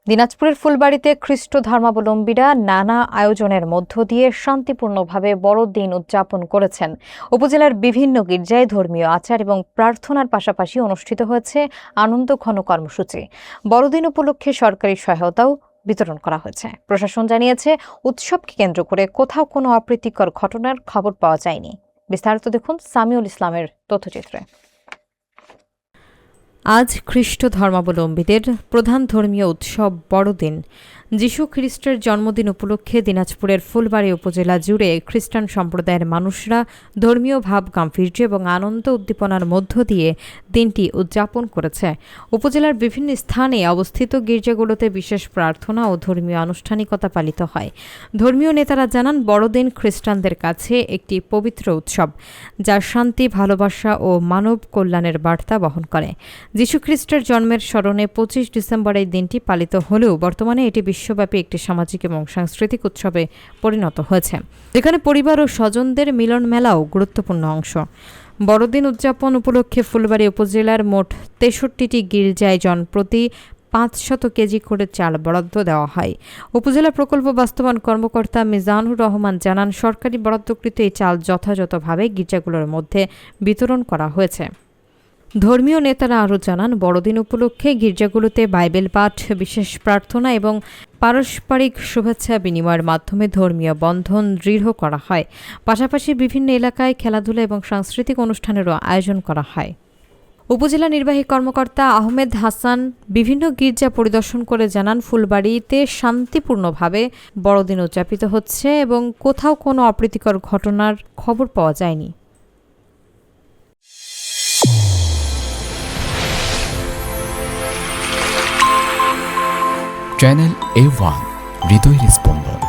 দিনাজপুরের ফুলবাড়ীতে খ্রিস্ট ধর্মাবলম্বীরা নানা আয়োজনের মধ্য দিয়ে শান্তিপূর্ণভাবে বড়দিন উদযাপন করেছেন। উপজেলার বিভিন্ন গির্জায় ধর্মীয় আচার এবং প্রার্থনার পাশাপাশি অনুষ্ঠিত হয়েছে আনন্দঘন কর্মসূচি। বড়দিন উপলক্ষে সরকারি সহায়তাও বিতরণ করা হয়েছে। প্রশাসন জানিয়েছে, উৎসবকে কেন্দ্র করে কোথাও কোনো অপ্রীতিকর ঘটনার খবর পাওয়া যায়নি। বিস্তারিত দেখুন সামিউল ইসলামের তথ্যচিত্রে। আজ খ্রিস্ট ধর্মাবলম্বীদের প্রধান ধর্মীয় উৎসব বড়দিন। যীশু খ্রিস্টের জন্মদিন উপলক্ষে দিনাজপুরের ফুলবাড়ী উপজেলা জুড়ে খ্রিস্টান সম্প্রদায়ের মানুষরা ধর্মীয় ভাব গাম্ভীর্য এবং আনন্দ উদ্দীপনার মধ্য দিয়ে দিনটি উদযাপন করেছে। উপজেলার বিভিন্ন স্থানে অবস্থিত গির্জাগুলোতে বিশেষ প্রার্থনা ও ধর্মীয় আনুষ্ঠানিকতা পালিত হয়। ধর্মীয় নেতারা জানান, বড়দিন খ্রিস্টানদের কাছে একটি পবিত্র উৎসব, যা শান্তি, ভালোবাসা ও মানব কল্যাণের বার্তা বহন করে। যীশু খ্রিস্টের জন্মের স্মরণে 25 ডিসেম্বর এই দিনটি পালিত হলেও বর্তমানে এটি বিশ্বব্যাপী একটি সামাজিক এবং সাংস্কৃতিক উৎসবে পরিণত হয়েছে, যেখানে পরিবার ও স্বজনদের মিলন মেলাও গুরুত্বপূর্ণ অংশ। বড়দিন উদযাপন উপলক্ষে ফুলবাড়ী উপজেলার মোট 63টি গির্জায় জনপ্রতি 500 কেজি করে চাল বরাদ্দ দেওয়া হয়। উপজেলা প্রকল্প বাস্তবায়ন কর্মকর্তা মিজানুর রহমান জানান, সরকারি বরাদ্দকৃত এই চাল যথাযথভাবে গির্জাগুলোর মধ্যে বিতরণ করা হয়েছে। ধর্মীয় নেতারা আরও জানান, বড়দিন উপলক্ষে গির্জাগুলোতে বাইবেল পাঠ, বিশেষ প্রার্থনা এবং পারস্পরিক শুভেচ্ছা বিনিময়ের মাধ্যমে ধর্মীয় বন্ধন দৃঢ় করা হয়। পাশাপাশি বিভিন্ন এলাকায় খেলাধুলা এবং সাংস্কৃতিক অনুষ্ঠানেরও আয়োজন করা হয়। উপজেলা নির্বাহী কর্মকর্তা আহমেদ হাসান বিভিন্ন গির্জা পরিদর্শন করে জানান, ফুলবাড়ীতে শান্তিপূর্ণভাবে বড়দিন উদযাপিত হচ্ছে এবং কোথাও কোনো অপ্রীতিকর ঘটনার খবর পাওয়া যায়নি। চ্যানেল A1 হৃদয়ের স্পন্দন।